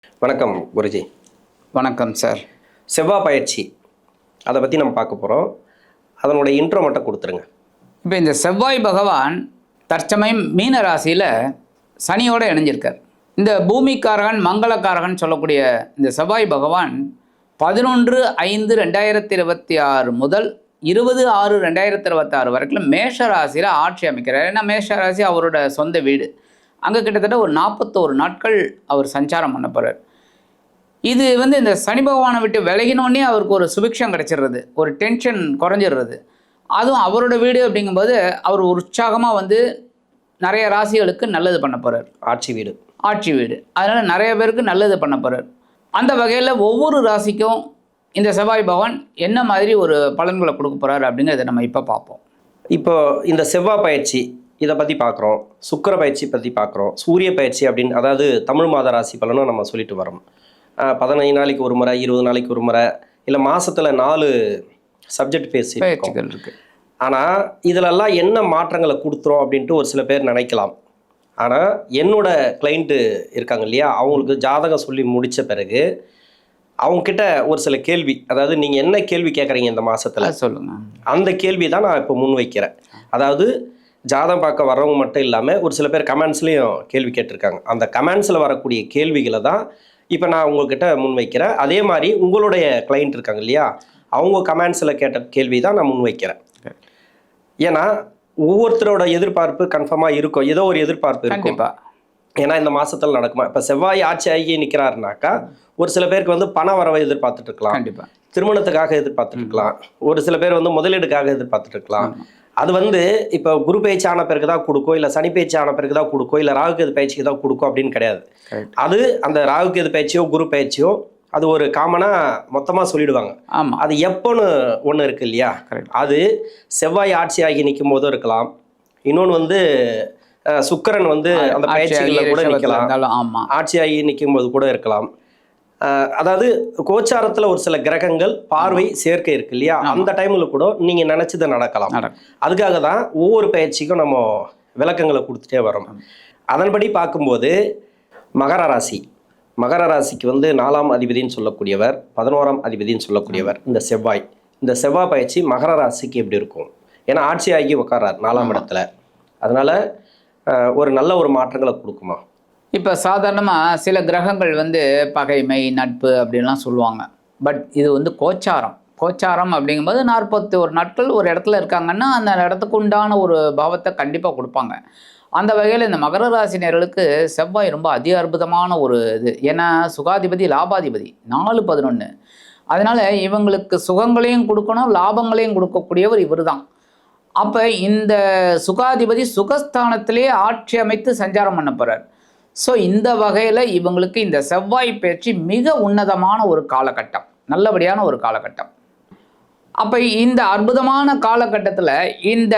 வணக்கம் குருஜி. வணக்கம் சார். செவ்வாய் பயிற்சி அதை பற்றி நம்ம பார்க்க போகிறோம். அதனுடைய இன்ட்ரோ மட்டும் கொடுத்துருங்க. இப்போ இந்த செவ்வாய் பகவான் தற்சமயம் மீன ராசியில் சனியோடு இணைஞ்சிருக்கார். இந்த பூமிக்காரகன் மங்களக்காரகன் சொல்லக்கூடிய இந்த செவ்வாய் பகவான் 11/5/2026 முதல் 20/6/2026 வரைக்கும் மேஷ ராசியில் ஆட்சி அமைக்கிறார். ஏன்னா மேஷ ராசி அவரோட சொந்த வீடு. அங்கே கிட்டத்தட்ட ஒரு 41 நாட்கள் அவர் சஞ்சாரம் பண்ண போகிறார். இது இந்த சனி பகவானை விட்டு விலகினோடனே அவருக்கு ஒரு சுபிக்ஷம் கிடச்சிடுறது, ஒரு டென்ஷன் குறைஞ்சிடுறது. அதுவும் அவரோட வீடு அப்படிங்கும்போது அவர் உற்சாகமாக நிறைய ராசிகளுக்கு நல்லது பண்ண போகிறார். ஆட்சி வீடு அதனால் நிறைய பேருக்கு நல்லது பண்ண போகிறார். அந்த வகையில் ஒவ்வொரு ராசிக்கும் இந்த செவ்வாய் பகவான் என்ன மாதிரி ஒரு பலன்களை கொடுக்க போகிறார் அப்படிங்கிறத நம்ம இப்போ பார்ப்போம். இப்போ இந்த செவ்வாய் பயிற்சி இதை பற்றி பார்க்குறோம், சுக்கிர பயிற்சி பற்றி பார்க்குறோம், சூரிய பயிற்சி அப்படின்னு, அதாவது தமிழ் மாத ராசி பலனும் நம்ம சொல்லிட்டு வரோம். 15 நாளைக்கு ஒரு முறை, 20 நாளைக்கு ஒரு முறை, இல்லை மாதத்தில் 4 சப்ஜெக்ட் பயிற்சிகள் இருக்குது. ஆனால் இதிலெல்லாம் என்ன மாற்றங்களை கொடுத்துரும் அப்படின்ட்டு ஒரு சில பேர் நினைக்கலாம். ஆனால் என்னோட கிளைண்ட்டு இருக்காங்க இல்லையா, அவங்களுக்கு ஜாதகம் சொல்லி முடித்த பிறகு அவங்கக்கிட்ட ஒரு சில கேள்வி, அதாவது நீங்கள் என்ன கேள்வி கேட்குறீங்க இந்த மாதத்தில் சொல்லுங்கள், அந்த கேள்வி தான் நான் இப்போ முன் வைக்கிறேன். அதாவது ஜாதகம் பார்க்க வர்றவங்க மட்டும் இல்லாமல் ஒரு சில பேர் கமெண்ட்ஸ்லேயும் கேள்வி கேட்டிருக்காங்க. அந்த கமெண்ட்ஸில் வரக்கூடிய கேள்விகளை தான் இப்போ நான் உங்கள்கிட்ட முன்வைக்கிறேன். அதே மாதிரி உங்களுடைய கிளைண்ட் இருக்காங்க இல்லையா, அவங்க கமெண்ட்ஸில் கேட்ட கேள்வி தான் நான் முன்வைக்கிறேன். ஏன்னா ஒவ்வொருத்தரோட எதிர்பார்ப்பு கன்ஃபார்மாக இருக்கும், ஏதோ ஒரு எதிர்பார்ப்பு இருக்கும். ஏன்னா இந்த மாதத்தில் நடக்குமா, இப்போ செவ்வாய் ஆட்சி ஆகி நிற்கிறாருனாக்கா ஒரு சில பேருக்கு பண வரவை எதிர்பார்த்துட்டு இருக்கலாம், திருமணத்துக்காக எதிர்பார்த்துட்டு இருக்கலாம், ஒரு சில பேர் முதலீடுக்காக எதிர்பார்த்துட்டு இருக்கலாம். அது இப்போ குரு பயிற்சி ஆன பிறகு தான் கொடுக்கும், இல்லை சனி பயிற்சி ஆன பிறகு தான் கொடுக்கும், இல்லை ராகுகேது பயிற்சிக்கு தான் கொடுக்கும் அப்படின்னு கிடையாது. அது அந்த ராகுகேது பயிற்சியோ குரு பயிற்சியோ அது ஒரு காமனாக மொத்தமாக சொல்லிடுவாங்க. அது எப்போன்னு ஒன்று இருக்கு இல்லையா, அது செவ்வாய் ஆட்சி ஆகி நிற்கும் போதும் இருக்கலாம். இன்னொன்று சுக்கிரன் அந்த பயிற்சிகளில் கூட நிற்கலாம், ஆட்சி ஆகி நிற்கும் போது கூட இருக்கலாம். அதாவது கோச்சாரத்தில் ஒரு சில கிரகங்கள் பார்வை சேர்க்கை இருக்கு இல்லையா, அந்த டைமில் கூட நீங்கள் நினச்சதை நடக்கலாம். அதுக்காக தான் ஒவ்வொரு பயிற்சிக்கும் நம்ம விளக்கங்களை கொடுத்துட்டே வரோம். அதன்படி பார்க்கும்போது மகர ராசிக்கு 4ஆம் அதிபதினு சொல்லக்கூடியவர், 11ஆம் அதிபதினு சொல்லக்கூடியவர் இந்த செவ்வாய் பயிற்சி மகர ராசிக்கு எப்படி இருக்கும்? ஏன்னா ஆட்சி ஆகி உட்கார்றார் 4ஆம் இடத்துல, அதனால ஒரு நல்ல ஒரு மாற்றங்களை கொடுக்குமா? இப்போ சாதாரணமாக சில கிரகங்கள் பகைமை நட்பு அப்படின்லாம் சொல்லுவாங்க. பட் இது கோச்சாரம் அப்படிங்கும்போது 41 நாட்கள் ஒரு இடத்துல இருக்காங்கன்னா அந்த இடத்துக்கு உண்டான ஒரு பாவத்தை கண்டிப்பாக கொடுப்பாங்க. அந்த வகையில் இந்த மகர ராசினியர்களுக்கு செவ்வாய் ரொம்ப அதி அற்புதமான ஒரு இது. ஏன்னா சுகாதிபதி லாபாதிபதி 4-11, அதனால் இவங்களுக்கு சுகங்களையும் கொடுக்கணும், லாபங்களையும் கொடுக்கக்கூடியவர் இவர் தான். அப்போ இந்த சுகாதிபதி சுகஸ்தானத்திலே ஆட்சி அமைத்து சஞ்சாரம் பண்ண போகிறார். ஸோ இந்த வகையில் இவங்களுக்கு இந்த செவ்வாய் பயிற்சி மிக உன்னதமான ஒரு காலகட்டம், நல்லபடியான ஒரு காலகட்டம். அப்போ இந்த அற்புதமான காலகட்டத்தில் இந்த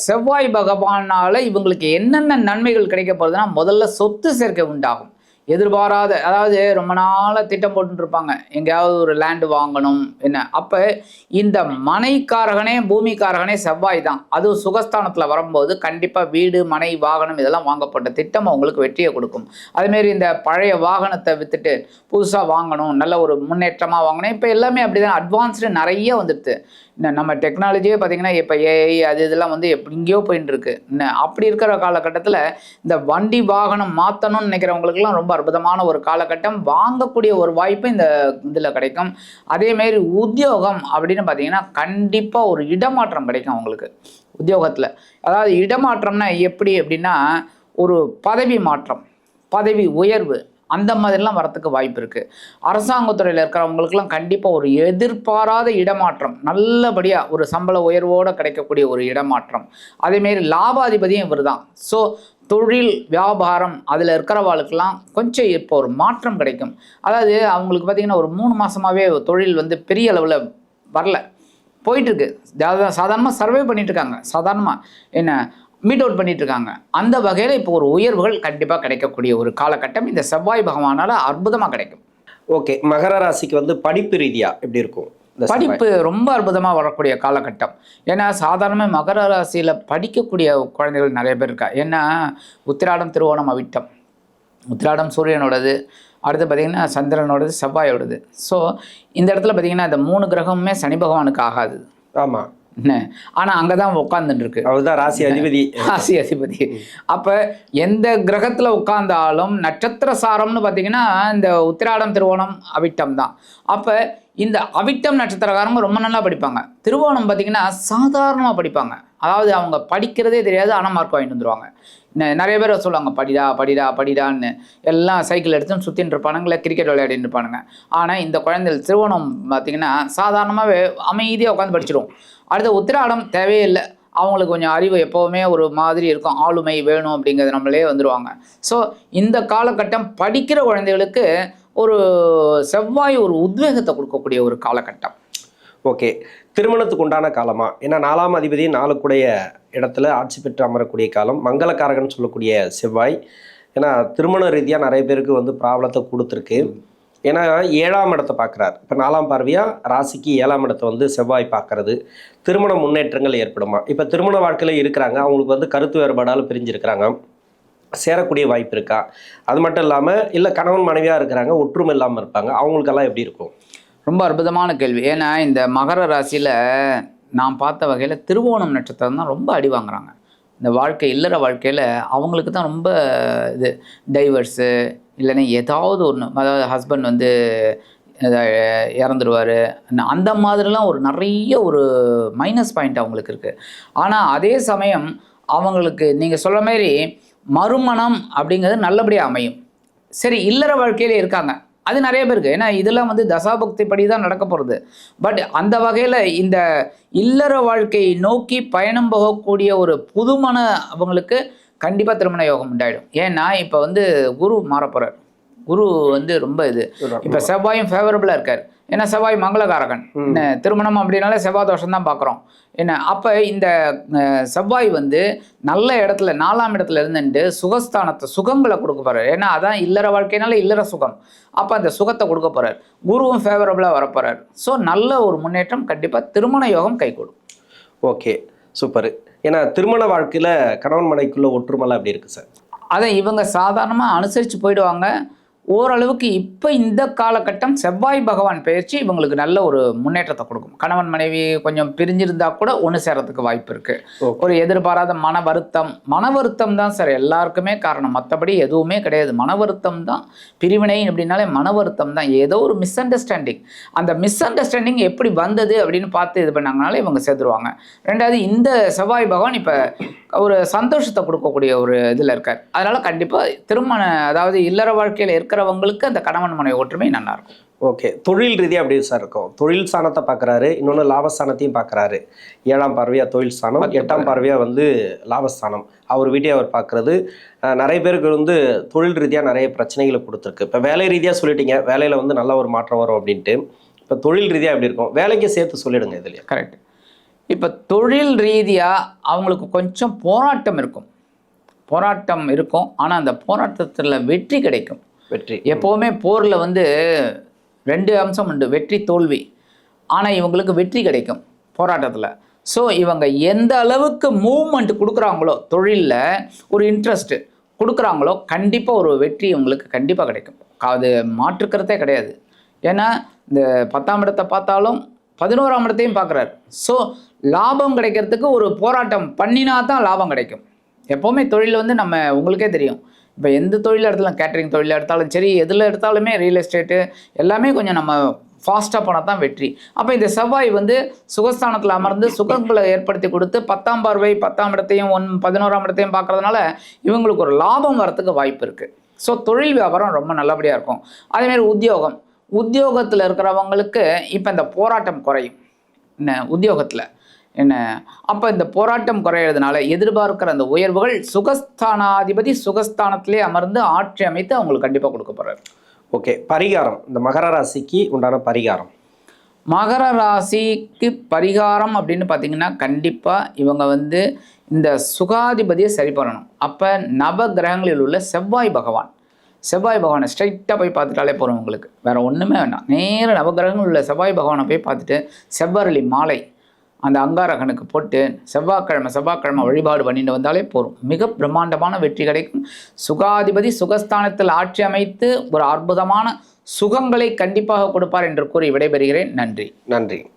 செவ்வாய் பகவானால் இவங்களுக்கு என்னென்ன நன்மைகள் கிடைக்க போகிறதுனா, முதல்ல சொத்து சேர்க்கை உண்டாகும். எதிர்பாராத, அதாவது ரொம்ப நாளாக திட்டம் போட்டுருப்பாங்க எங்கேயாவது ஒரு லேண்டு வாங்கணும் என்ன, அப்போ இந்த மனைக்காரகனே பூமிக்காரகனே செவ்வாய் தான். அதுவும் சுகஸ்தானத்தில் வரும்போது கண்டிப்பாக வீடு மனை வாகனம் இதெல்லாம் வாங்கப்பட்ட திட்டம் அவங்களுக்கு வெற்றியை கொடுக்கும். அதுமாரி இந்த பழைய வாகனத்தை விற்றுட்டு புதுசாக வாங்கணும், நல்ல ஒரு முன்னேற்றமாக வாங்கணும். இப்போ எல்லாமே அப்படி தான், அட்வான்ஸ்டு நிறைய வந்துடுது. நம்ம டெக்னாலஜியே பார்த்திங்கன்னா இப்போ ஏஐ அது இதெல்லாம் எங்கேயோ போயின்னு இருக்கு. அப்படி இருக்கிற காலகட்டத்தில் இந்த வண்டி வாகனம் மாற்றணும்னு நினைக்கிறவங்களுக்குலாம் ரொம்ப அற்புதமான ஒரு காலகட்டம், வாங்கக்கூடிய ஒரு வாய்ப்பு இந்த இதில் கிடைக்கும். அதேமாரி உத்தியோகம் அப்படின்னு பார்த்திங்கன்னா கண்டிப்பாக ஒரு இடமாற்றம் கிடைக்கும் அவங்களுக்கு உத்தியோகத்தில். அதாவது இடமாற்றம்னா எப்படி அப்படின்னா, ஒரு பதவி மாற்றம், பதவி உயர்வு, அந்த மாதிரிலாம் வரத்துக்கு வாய்ப்பு இருக்குது. அரசாங்கத்துறையில் இருக்கிறவங்களுக்குலாம் கண்டிப்பாக ஒரு எதிர்பாராத இடமாற்றம், நல்லபடியாக ஒரு சம்பள உயர்வோடு கிடைக்கக்கூடிய ஒரு இடமாற்றம். அதேமாரி லாபாதிபதியும் இவர் தான். ஸோ தொழில் வியாபாரம் அதில் இருக்கிறவாளுக்கெல்லாம் கொஞ்சம் இப்போ ஒரு மாற்றம் கிடைக்கும். அதாவது அவங்களுக்கு பார்த்திங்கன்னா ஒரு 3 மாதமாகவே தொழில் பெரிய அளவில் வரல, போயிட்டுருக்கு. சாதாரணமாக சர்வே பண்ணிகிட்ருக்காங்க, சாதாரணமாக என்ன மீட் அவுட் பண்ணிட்டு இருக்காங்க. அந்த வகையில் இப்போ ஒரு உயர்வுகள் கண்டிப்பாக கிடைக்கக்கூடிய ஒரு காலகட்டம் இந்த செவ்வாய் பகவானால் அற்புதமாக கிடைக்கும். ஓகே, மகர ராசிக்கு படிப்பு ரீதியாக எப்படி இருக்கும்? படிப்பு ரொம்ப அற்புதமாக வரக்கூடிய காலகட்டம். ஏன்னா சாதாரணமாக மகர ராசியில் படிக்கக்கூடிய குழந்தைகள் நிறைய பேர் இருக்கா. ஏன்னா உத்திராடம் திருவோணம் அவிட்டம், உத்திராடம் சூரியனோடது, அடுத்து பார்த்திங்கன்னா சந்திரனோடது, செவ்வாயோடது. ஸோ இந்த இடத்துல பார்த்திங்கன்னா இந்த 3 கிரகமுமே சனி பகவானுக்கு ஆகாது. ஆமாம். என்ன ஆனால் அங்கே தான் உட்காந்துட்டு இருக்கு. அவர்தான் ராசி அதிபதி. ராசி அதிபதி. அப்போ எந்த கிரகத்தில் உட்கார்ந்தாலும் நட்சத்திர சாரம்னு பார்த்தீங்கன்னா இந்த உத்திராடம், திருவோணம், அவிட்டம் தான். அப்போ இந்த அவிட்டம் நட்சத்திரக்காரங்க ரொம்ப நல்லா படிப்பாங்க. திருவோணம் பார்த்தீங்கன்னா சாதாரணமாக படிப்பாங்க. அதாவது அவங்க படிக்கிறதே தெரியாது, ஆனால் மார்க் வாங்கிட்டு வந்துடுவாங்க. நிறைய பேர் சொல்லுவாங்க படிடா படிடா படிடான்னு, எல்லாம் சைக்கிள் எடுத்துன்னு சுற்றின்னு இருப்பானுங்க, இல்லை கிரிக்கெட் விளையாடின்னு இருப்பானுங்க. ஆனால் இந்த குழந்தைகள் திருவோணம் பார்த்தீங்கன்னா சாதாரணமாகவே அமைதியாக உட்காந்து படிச்சிடும். அடுத்த உத்திராடம் தேவையே இல்லை, அவங்களுக்கு கொஞ்சம் அறிவு எப்போவுமே ஒரு மாதிரி இருக்கும், ஆளுமை வேணும் அப்படிங்கிறது நம்மளே வந்துடுவாங்க. ஸோ இந்த காலகட்டம் படிக்கிற குழந்தைகளுக்கு ஒரு செவ்வாய் ஒரு உத்வேகத்தை கொடுக்கக்கூடிய ஒரு காலகட்டம். ஓகே, திருமணத்துக்கு உண்டான காலமா? ஏன்னா 4ஆம் அதிபதி 4க்குடைய இடத்துல ஆட்சி பெற்று அமரக்கூடிய காலம், மங்களக்காரகன் சொல்லக்கூடிய செவ்வாய். ஏன்னா திருமண ரீதியாக நிறைய பேருக்கு வந்து ப்ராப்ளத்தை கொடுத்துருக்கு. ஏன்னா 7ஆம் இடத்தை பார்க்குறாரு. இப்போ 4ஆம் பார்வையாக ராசிக்கு 7ஆம் இடத்தை வந்து செவ்வாய் பார்க்கறது. திருமண முன்னேற்றங்கள் ஏற்படுமா? இப்போ திருமண வாழ்க்கையில் இருக்கிறாங்க, அவங்களுக்கு வந்து கருத்து வேறுபாடால் பிரிஞ்சிருக்கிறாங்க, சேரக்கூடிய வாய்ப்பு இருக்கா? அது மட்டும் இல்லாமல் இல்லை கணவன் மனைவியாக இருக்கிறாங்க, ஒற்றுமை இல்லாமல் இருப்பாங்க, அவங்களுக்கெல்லாம் எப்படி இருக்கும்? ரொம்ப அற்புதமான கேள்வி. ஏன்னா இந்த மகர ராசியில் நான் பார்த்த வகையில் திருவோணம் நட்சத்திரம் தான் ரொம்ப அடி வாங்குறாங்க. இந்த வாழ்க்கை இல்லற வாழ்க்கையில் அவங்களுக்கு தான் ரொம்ப இது டைவர்ஸு, இல்லைன்னா ஏதாவது ஒன்று, அதாவது ஹஸ்பண்ட் வந்து இறந்துடுவார், அந்த மாதிரிலாம் ஒரு நிறைய ஒரு மைனஸ் பாயிண்ட் அவங்களுக்கு இருக்குது. ஆனால் அதே சமயம் அவங்களுக்கு நீங்கள் சொல்கிற மாதிரி மறுமணம் அப்படிங்கிறது நல்லபடியாக அமையும். சரி, இல்லற வாழ்க்கையிலே இருக்காங்க, அது நிறைய பேருக்கு. ஏன்னா இதெல்லாம் வந்து தசாபக்தி படி தான் நடக்க போகிறது. பட் அந்த வகையில் இந்த இல்லற வாழ்க்கையை நோக்கி பயணம் போகக்கூடிய ஒரு புதுமண அவங்களுக்கு கண்டிப்பாக திருமண யோகம் உண்டாயிடும். ஏன்னா இப்போ வந்து குரு மாறப்போகிறார். குரு வந்து ரொம்ப இது இப்போ செவ்வாயும் ஃபேவரபுளாக இருக்கார். ஏன்னா செவ்வாய் மங்களகாரகன். என்ன திருமணம் அப்படின்னாலே செவ்வாய் தோஷம் தான் பார்க்குறோம். என்ன அப்போ இந்த செவ்வாய் வந்து நல்ல இடத்துல 4ஆம் இடத்துல இருந்துட்டு சுகஸ்தானத்தை, சுகங்களை கொடுக்க போகிறார். ஏன்னா அதான் இல்லற வாழ்க்கைனால இல்லற சுகம். அப்போ அந்த சுகத்தை கொடுக்க போகிறார். குருவும் ஃபேவரபுளாக வரப்போகிறார். ஸோ நல்ல ஒரு முன்னேற்றம், கண்டிப்பாக திருமண யோகம் கைகூடும். Okay, super. ஏன்னா திருமண வாழ்க்கையில் கணவன் மனைக்குள்ள ஒற்றுமைலாம் அப்படி இருக்குது சார்? அதை இவங்க சாதாரணமாக அனுசரித்து போயிடுவாங்க. ஓரளவுக்கு இப்போ இந்த காலகட்டம் செவ்வாய் பகவான் பயிற்சி இவங்களுக்கு நல்ல ஒரு முன்னேற்றத்தை கொடுக்கும். கணவன் மனைவி கொஞ்சம் பிரிஞ்சிருந்தா கூட ஒன்று சேரத்துக்கு வாய்ப்பு இருக்குது. ஒரு எதிர்பாராத மன வருத்தம் தான் சார் எல்லாருக்குமே காரணம், மற்றபடி எதுவுமே கிடையாது. மன வருத்தம் தான் பிரிவினை அப்படின்னாலே மன வருத்தம் தான். ஏதோ ஒரு மிஸ் அண்டர்ஸ்டாண்டிங், அந்த மிஸ் அண்டர்ஸ்டாண்டிங் எப்படி வந்தது அப்படின்னு பார்த்து இது பண்ணாங்கனால இவங்க சேர்த்துருவாங்க. ரெண்டாவது இந்த செவ்வாய் பகவான் இப்போ ஒரு சந்தோஷத்தை கொடுக்கக்கூடிய ஒரு இதில் இருக்கார். அதனால் கண்டிப்பாக திருமண, அதாவது இல்லற வாழ்க்கையில் இருக்கிறவங்களுக்கு அந்த கணவன் மனைவி ஒற்றுமை நல்லாயிருக்கும். ஓகே, தொழில் ரீதியாக அப்படி சார் இருக்கும். தொழில் ஸ்தானத்தை பார்க்குறாரு, இன்னொன்று லாபஸ்தானத்தையும் பார்க்குறாரு. 7ஆம் பார்வையாக தொழில் ஸ்தானம், 8ஆம் பார்வையாக வந்து லாபஸ்தானம், அவர் வீட்டையும் அவர் பார்க்குறது. நிறைய பேருக்கு வந்து தொழில் ரீதியாக நிறைய பிரச்சனைகளை கொடுத்துருக்கு. இப்போ வேலை ரீதியாக சொல்லிட்டீங்க, வேலையில் வந்து நல்ல ஒரு மாற்றம் வரும் அப்படின்ட்டு. இப்போ தொழில் ரீதியாக எப்படி இருக்கும்? வேலைக்கு சேர்த்து சொல்லிடுங்க இதுலையே. கரெக்ட். இப்போ தொழில் ரீதியாக அவங்களுக்கு கொஞ்சம் போராட்டம் இருக்கும். ஆனால் அந்த போராட்டத்தில் வெற்றி கிடைக்கும். வெற்றி எப்போவுமே போரில் வந்து 2 அம்சம் உண்டு, வெற்றி தோல்வி. ஆனால் இவங்களுக்கு வெற்றி கிடைக்கும் போராட்டத்தில். ஸோ இவங்க எந்த அளவுக்கு மூவ்மெண்ட் கொடுக்குறாங்களோ, தொழிலில் ஒரு இன்ட்ரெஸ்ட்டு கொடுக்குறாங்களோ, கண்டிப்பாக ஒரு வெற்றி இவங்களுக்கு கண்டிப்பாக கிடைக்கும். அது மாற்றுக்கிறதே கிடையாது. ஏன்னா இந்த 10ஆம் இடத்தை பார்த்தாலும் 11ஆம் இடத்தையும் பார்க்குறாரு. ஸோ லாபம் கிடைக்கிறதுக்கு ஒரு போராட்டம் பண்ணினா தான் லாபம் கிடைக்கும். எப்போவுமே தொழில் வந்து நம்ம உங்களுக்கே தெரியும், இப்போ எந்த தொழில் எடுத்தாலும், கேட்ரிங் தொழில் எடுத்தாலும் சரி, எதில் எடுத்தாலுமே ரியல் எஸ்டேட்டு எல்லாமே கொஞ்சம் நம்ம ஃபாஸ்ட்டாக போனால் தான் வெற்றி. அப்போ இந்த செவ்வாய் வந்து சுகஸ்தானத்தில் அமர்ந்து சுகங்களை ஏற்படுத்தி கொடுத்து 10ஆம் பார்வை 10ஆம் இடத்தையும் 11ஆம் இடத்தையும் பார்க்குறதுனால இவங்களுக்கு ஒரு லாபம் வரத்துக்கு வாய்ப்பு இருக்குது. ஸோ தொழில் வியாபாரம் ரொம்ப நல்லபடியாக இருக்கும். அதேமாதிரி உத்தியோகத்தில் இருக்கிறவங்களுக்கு இப்போ இந்த போராட்டம் குறையும். என்ன உத்தியோகத்தில் என்ன அப்போ இந்த போராட்டம் குறையிறதுனால எதிர்பார்க்கிற அந்த உயர்வுகள் சுகஸ்தானாதிபதி சுகஸ்தானத்திலே அமர்ந்து ஆட்சி அமைத்து அவங்களுக்கு கண்டிப்பாக கொடுக்க போகிறார். ஓகே, பரிகாரம், இந்த மகர ராசிக்கு உண்டான பரிகாரம். மகர ராசிக்கு பரிகாரம் அப்படின்னு பார்த்தீங்கன்னா கண்டிப்பாக இவங்க வந்து இந்த சுகாதிபதியை சரி பண்ணணும். அப்போ நவ கிரகங்களில் உள்ள செவ்வாய் பகவானை ஸ்ட்ரைட்டாக போய் பார்த்துட்டாலே போகிறோம். உங்களுக்கு வேறு ஒன்றுமே வேண்டாம். நேர நவகிரகங்கள் உள்ள செவ்வாய் பகவானை போய் பார்த்துட்டு செவ்வரளி மாலை அந்த அங்காரகனுக்கு போட்டு செவ்வாய்க்கிழமை வழிபாடு பண்ணிட்டு வந்தாலே போதும். மிக பிரம்மாண்டமான வெற்றி கிடைக்கும். சுகாதிபதி சுகஸ்தானத்தில் ஆட்சி அமைத்து ஒரு அற்புதமான சுகங்களை கண்டிப்பாக கொடுப்பார் என்று கூறி விடைபெறுகிறேன். நன்றி. நன்றி.